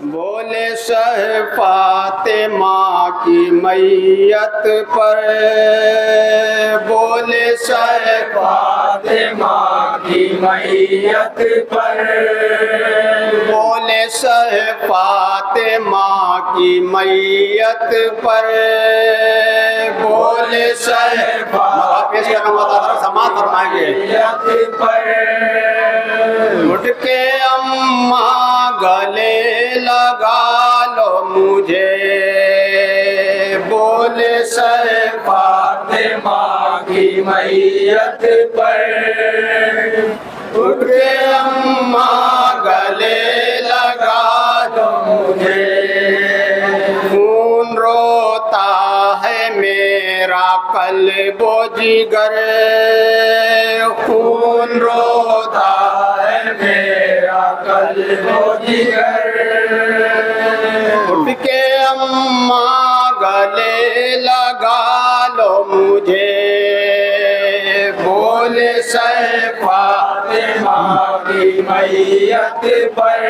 بولے شہ فاطمہ کی میت پر، بولے شہ فاطمہ کی میت پر، بولے شہ فاطمہ کی میت پر، بولے شہ پیش کرنا ہوتا ہے سماعت فرمائیں گے میت پر، اٹھ کے اماں گلے لگا لو مجھے، بولے شہ فاطمہ کی میت پر، اٹھ کے اماں گلے لگا دو مجھے خون روتا ہے میرا قلب و جگر، خون روتا ہے میرا قلب و جگر، اٹھ کے اماں گلے لگا لو مجھے، بولے شہ فاطمہ کی میت پر،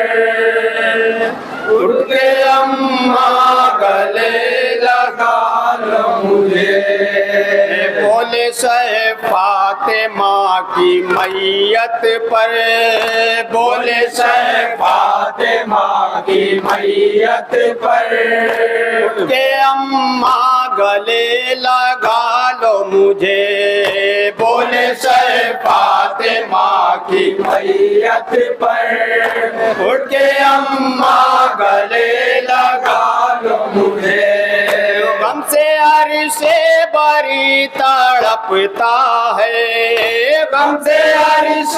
اٹھ کے اماں گلے لگا لو مجھے بولے شہ فاطمہ کی میت پر، بولے شہ فاطمہ کی میت پر، اٹھ کے اماں گلے لگا لو مجھے، بولے شہ فاطمہ کی میت پر، اٹھ کے اماں گلے لگا لو مجھے غم سے عرش بری تڑپتا ہے، غم سے عرش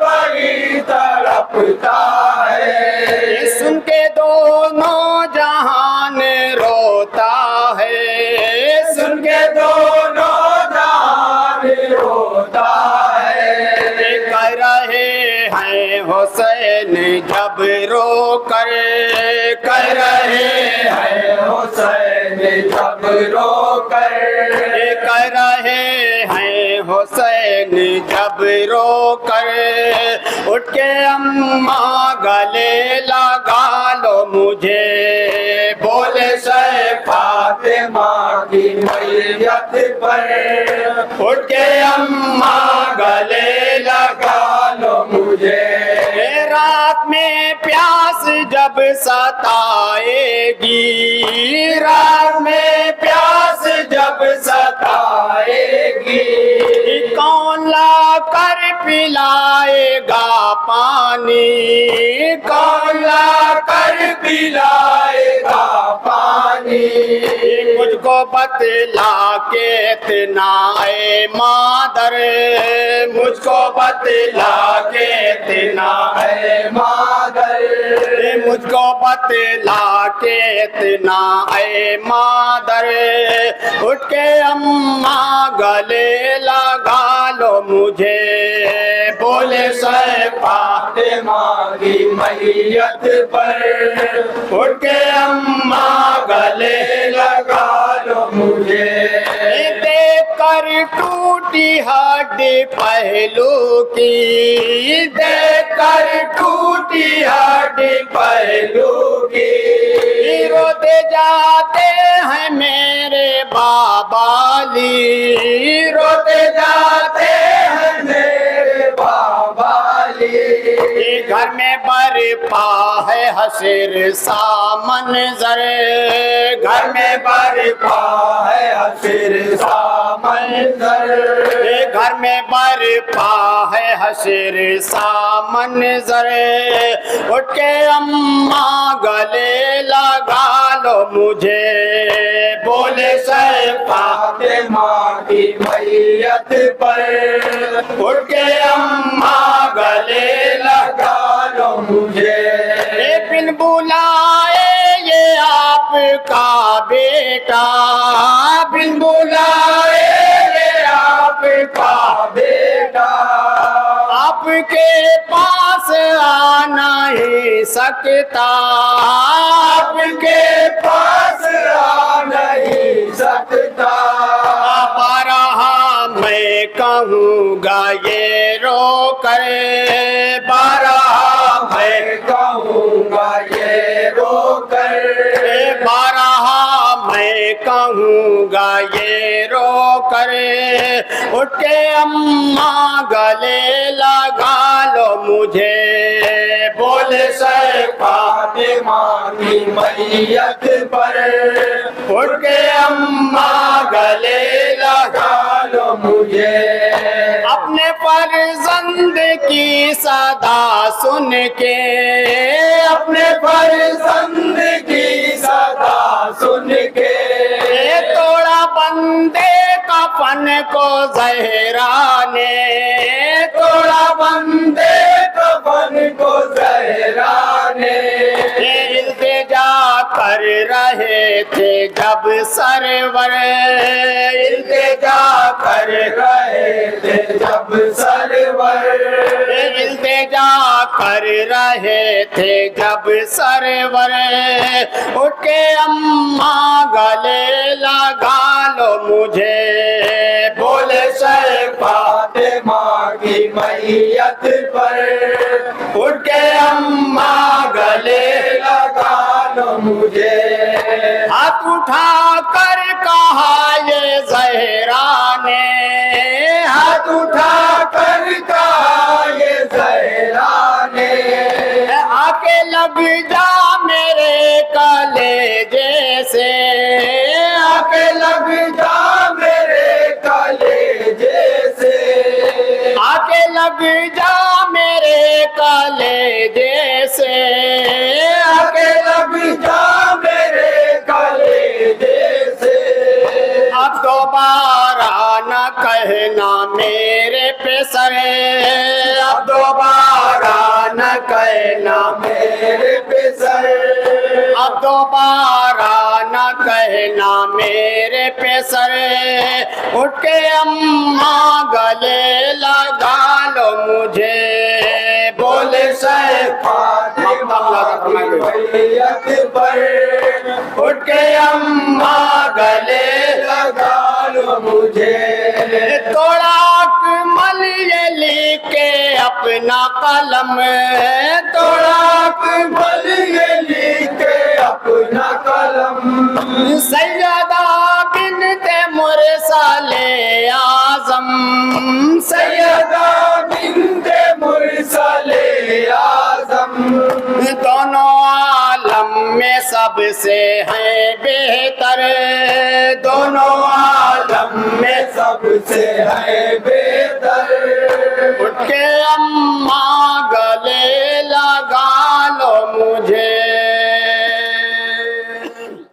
بڑی تڑپتا ہے، سن کے دونوں جہان روتا ہے، سن کے دونوں جہان روتا ہے، کہہ رہے ہیں حسین جب رو کر، کہہ رہے ہے حسین جب رو کر، کہہ رہے ہیں حسین جب رو کر، اٹھ کے اماں گلے لگا لو مجھے، بولے شہ فاطمہ کی میت پر، اٹھ کے اماں گلے لگا لو مجھے رات میں پیاس جب ستائے گی، رات میں پیاس جب ستائے گی، کون لا کر پلائے گا پانی، کون لا کر پلائے گا پانی، مجھ کو بتلا کے اتنا اے مادر، مجھ کو بتلا کے اتنا اے مادر، مجھ کو بتلا کے اتنا اے مادر، اٹھ کے اماں گلے لگا لو مجھے، بولے شہ فاطمہ کی میت پر، اٹھ کے اماں گلے لگا لو مجھے دیکھ کر ٹوٹی ہڈی پہلو کی، دیکھ کر ٹوٹی ہڈی پہلو کی، روتے جاتے ہیں میرے بابا علی، روتے جاتے ہیں میرے بابا علی، گھر میں برپا ہے حشر سا منظر، گھر میں برپا ہے حشر سا منظر، گھر میں برپا ہے حشر سا منظر، اٹھ کے اماں گلے لگا لو مجھے، بولے شہ فاطمہ کی میت پر، اٹھ کے اماں گلے لگا لو مجھے بن بلائے یہ آپ کا بیٹا، بن بلائے یہ آپ کا بیٹا، آپ کے پاس آ نہیں سکتا، آپ کے پاس آ نہیں سکتا، بارہا میں کہوں گا یہ رو کر، بارہا میں کہوں گا یہ رو اٹھ کے اماں گلے لگا لو مجھے بولے سے فاطمہ کی میت پر اٹھ کے اماں گلے لگا لو مجھے اپنے فرزند کی صدا سن کے اپنے فرزند کی صدا سن کے توڑا بندے کفن کو زہرا نے توڑا بندے کفن کو زہرا نے التجا کر رہے تھے جب سرور التجا کر رہے تھے جب سرور التجا کر رہے تھے جب سرور اٹھ کے اماں گلے لگا لو مجھے بولے سے فاطمہ کی میت پر اٹھ کے اماں گلے لگا لو مجھے ہاتھ اٹھا کر کہا یہ زہرا نے ہاتھ اٹھا کر کہا یہ زہرا نے آ کے لگ جا میرے کلیجے سے آ کے لگ جا میرے کلیجے سے آ کے لگ جا میرے کلیجے سے آ کے لگ جا میرے کلیجے سے اب دوبارہ نہ کہنا میرے پہ سرے اب دوبارہ نہ کہنا میرے پہ سر اب دوبارہ نہ کہنا میرے پہ سرے اٹھ کے اماں گلے لگا لو مجھے بولے سے فاطمہ کی میت پر اٹھ کے اماں گلے لگا لو مجھے توڑا اکمل یہ لکھ کے اپنا قلم توڑا اکمل یہ لکھ کے اپنا قلم سیدہ بنت مرسل اعظم سیدہ بنت مرسل اعظم دونوں عالم میں سب سے ہیں بہتر دونوں عالم میں سب سے ہے بہتر اٹھ کے اماں